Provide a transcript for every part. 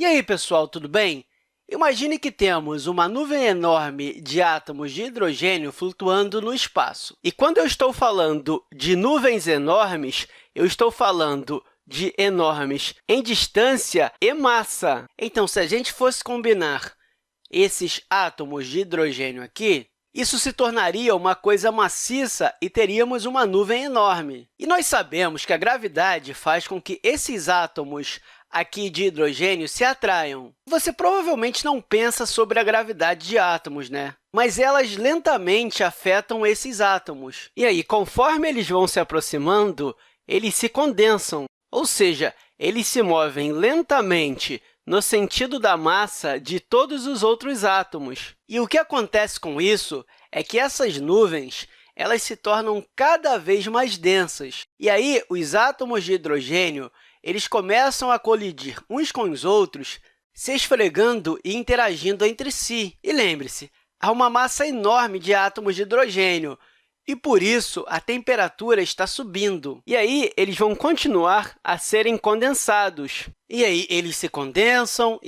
E aí, pessoal, tudo bem? Imagine que temos uma nuvem enorme de átomos de hidrogênio flutuando no espaço. E quando eu estou falando de nuvens enormes, eu estou falando de enormes em distância e massa. Então, se a gente fosse combinar esses átomos de hidrogênio aqui, isso se tornaria uma coisa maciça e teríamos uma nuvem enorme. E nós sabemos que a gravidade faz com que esses átomos aqui de hidrogênio se atraiam. Você provavelmente não pensa sobre a gravidade de átomos, né? Mas elas lentamente afetam esses átomos. E aí, conforme eles vão se aproximando, eles se condensam, ou seja, eles se movem lentamente no sentido da massa de todos os outros átomos. E o que acontece com isso é que essas nuvens elas se tornam cada vez mais densas. E aí, os átomos de hidrogênio eles começam a colidir uns com os outros, se esfregando e interagindo entre si. E lembre-se, há uma massa enorme de átomos de hidrogênio, e, por isso, a temperatura está subindo. E aí, eles vão continuar a serem condensados. E aí, eles se condensam,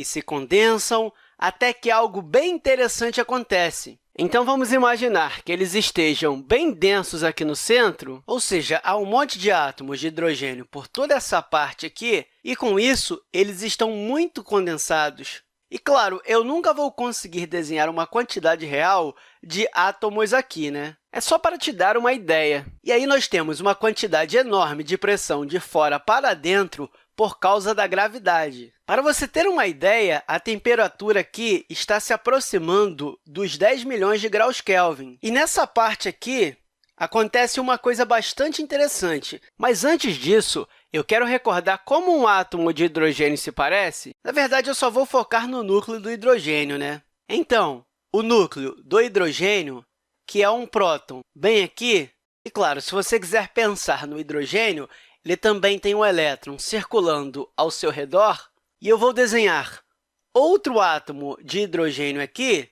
até que algo bem interessante acontece. Então, vamos imaginar que eles estejam bem densos aqui no centro, ou seja, há um monte de átomos de hidrogênio por toda essa parte aqui, e, com isso, eles estão muito condensados. E, claro, eu nunca vou conseguir desenhar uma quantidade real de átomos aqui, né? É só para te dar uma ideia. E aí, nós temos uma quantidade enorme de pressão de fora para dentro por causa da gravidade. Para você ter uma ideia, a temperatura aqui está se aproximando dos 10 milhões de graus Kelvin. E nessa parte aqui, acontece uma coisa bastante interessante. Mas antes disso, eu quero recordar como um átomo de hidrogênio se parece. Na verdade, eu só vou focar no núcleo do hidrogênio, né? Então, o núcleo do hidrogênio, que é um próton, bem aqui. E, claro, se você quiser pensar no hidrogênio, ele também tem um elétron circulando ao seu redor. E eu vou desenhar outro átomo de hidrogênio aqui.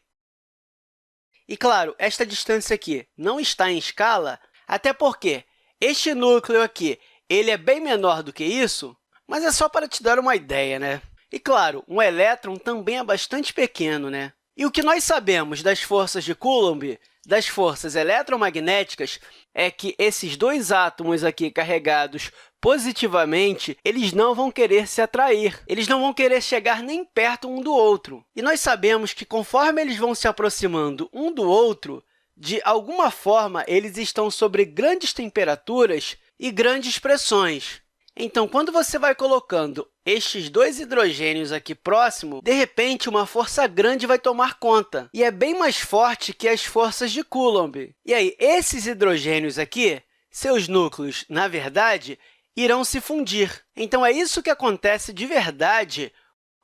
E, claro, esta distância aqui não está em escala, até porque este núcleo aqui ele é bem menor do que isso, mas é só para te dar uma ideia, né? E, claro, um elétron também é bastante pequeno, né? E o que nós sabemos das forças de Coulomb, das forças eletromagnéticas, é que esses dois átomos aqui carregados positivamente, eles não vão querer se atrair, eles não vão querer chegar nem perto um do outro. E nós sabemos que, conforme eles vão se aproximando um do outro, de alguma forma, eles estão sobre grandes temperaturas e grandes pressões. Então, quando você vai colocando estes dois hidrogênios aqui próximo, de repente, uma força grande vai tomar conta, e é bem mais forte que as forças de Coulomb. E aí, esses hidrogênios aqui, seus núcleos, na verdade, irão se fundir. Então, é isso que acontece de verdade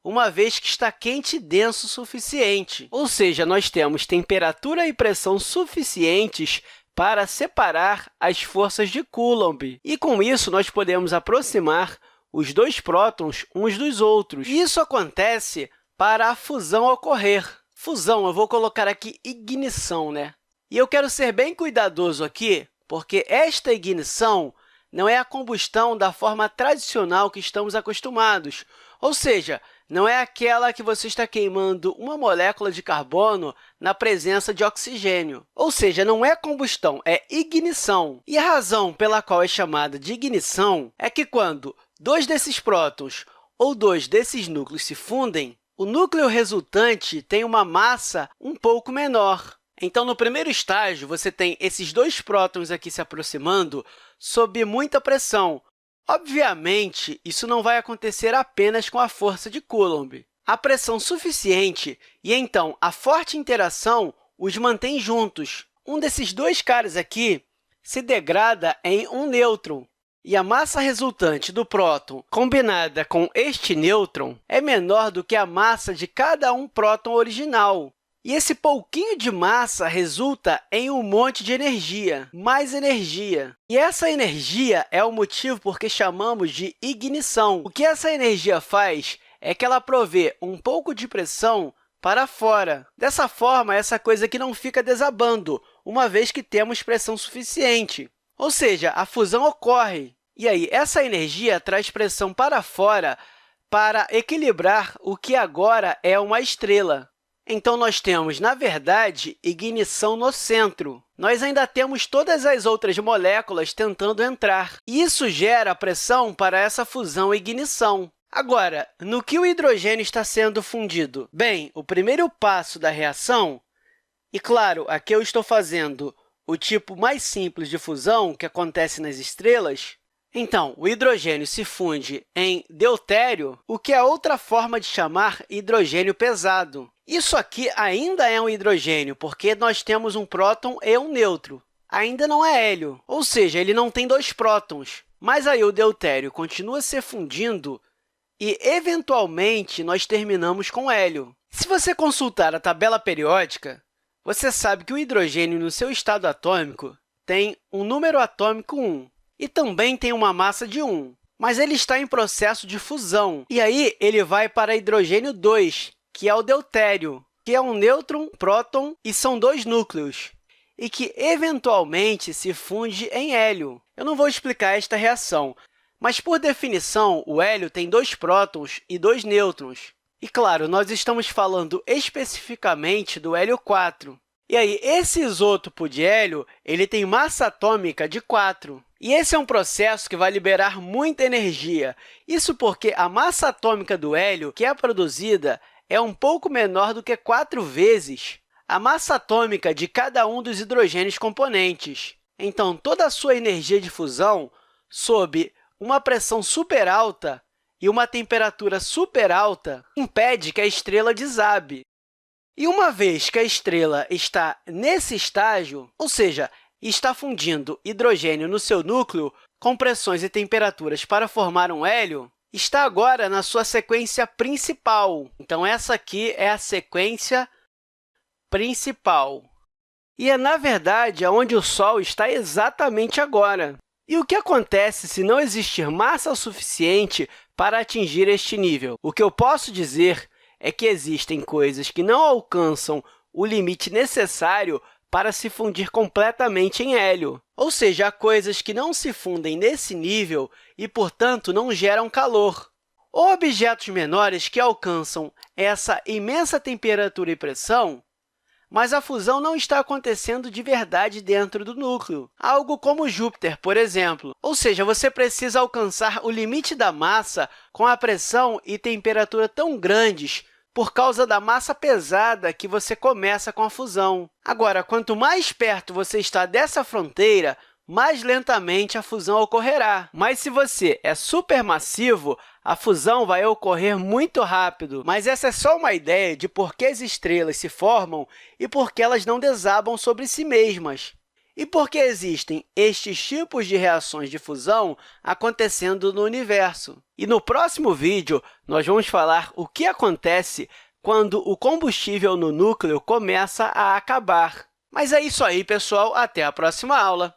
uma vez que está quente e denso o suficiente. Ou seja, nós temos temperatura e pressão suficientes para separar as forças de Coulomb. E, com isso, nós podemos aproximar os dois prótons uns dos outros. E isso acontece para a fusão ocorrer. Fusão, eu vou colocar aqui ignição, né? E eu quero ser bem cuidadoso aqui, porque esta ignição não é a combustão da forma tradicional que estamos acostumados. Ou seja, não é aquela que você está queimando uma molécula de carbono na presença de oxigênio. Ou seja, não é combustão, é ignição. E a razão pela qual é chamada de ignição é que, quando dois desses prótons ou dois desses núcleos se fundem, o núcleo resultante tem uma massa um pouco menor. Então, no primeiro estágio, você tem esses dois prótons aqui se aproximando sob muita pressão. Obviamente, isso não vai acontecer apenas com a força de Coulomb. Há pressão suficiente e, então, a forte interação os mantém juntos. Um desses dois caras aqui se degrada em um nêutron, e a massa resultante do próton combinada com este nêutron é menor do que a massa de cada um próton original. E esse pouquinho de massa resulta em um monte de energia, mais energia. E essa energia é o motivo por que chamamos de ignição. O que essa energia faz é que ela provê um pouco de pressão para fora. Dessa forma, essa coisa aqui não fica desabando, uma vez que temos pressão suficiente. Ou seja, a fusão ocorre. E aí, essa energia traz pressão para fora para equilibrar o que agora é uma estrela. Então, nós temos, na verdade, ignição no centro. Nós ainda temos todas as outras moléculas tentando entrar. Isso gera pressão para essa fusão e ignição. Agora, no que o hidrogênio está sendo fundido? Bem, o primeiro passo da reação, e claro, aqui eu estou fazendo o tipo mais simples de fusão que acontece nas estrelas. Então, o hidrogênio se funde em deutério, o que é outra forma de chamar hidrogênio pesado. Isso aqui ainda é um hidrogênio, porque nós temos um próton e um nêutron. Ainda não é hélio, ou seja, ele não tem dois prótons. Mas aí o deutério continua se fundindo e, eventualmente, nós terminamos com hélio. Se você consultar a tabela periódica, você sabe que o hidrogênio, no seu estado atômico, tem um número atômico 1 e também tem uma massa de 1, mas ele está em processo de fusão. E aí, ele vai para hidrogênio 2, que é o deutério, que é um nêutron, próton e são dois núcleos, e que, eventualmente, se funde em hélio. Eu não vou explicar esta reação, mas, por definição, o hélio tem dois prótons e dois nêutrons. E, claro, nós estamos falando especificamente do hélio 4. E aí, esse isótopo de hélio ele tem massa atômica de 4. E esse é um processo que vai liberar muita energia. Isso porque a massa atômica do hélio que é produzida é um pouco menor do que 4 vezes a massa atômica de cada um dos hidrogênios componentes. Então, toda a sua energia de fusão, sob uma pressão super alta e uma temperatura super alta, impede que a estrela desabe. E uma vez que a estrela está nesse estágio, ou seja, está fundindo hidrogênio no seu núcleo com pressões e temperaturas para formar um hélio, está agora na sua sequência principal. Então, essa aqui é a sequência principal. E é, na verdade, onde o Sol está exatamente agora. E o que acontece se não existir massa suficiente para atingir este nível? O que eu posso dizer é que existem coisas que não alcançam o limite necessário para se fundir completamente em hélio, ou seja, há coisas que não se fundem nesse nível e, portanto, não geram calor. Ou objetos menores que alcançam essa imensa temperatura e pressão, mas a fusão não está acontecendo de verdade dentro do núcleo, algo como Júpiter, por exemplo. Ou seja, você precisa alcançar o limite da massa com a pressão e temperatura tão grandes por causa da massa pesada que você começa com a fusão. Agora, quanto mais perto você está dessa fronteira, mais lentamente a fusão ocorrerá. Mas se você é supermassivo, a fusão vai ocorrer muito rápido. Mas essa é só uma ideia de por que as estrelas se formam e por que elas não desabam sobre si mesmas. E por que existem estes tipos de reações de fusão acontecendo no universo. E no próximo vídeo, nós vamos falar o que acontece quando o combustível no núcleo começa a acabar. Mas é isso aí, pessoal. Até a próxima aula!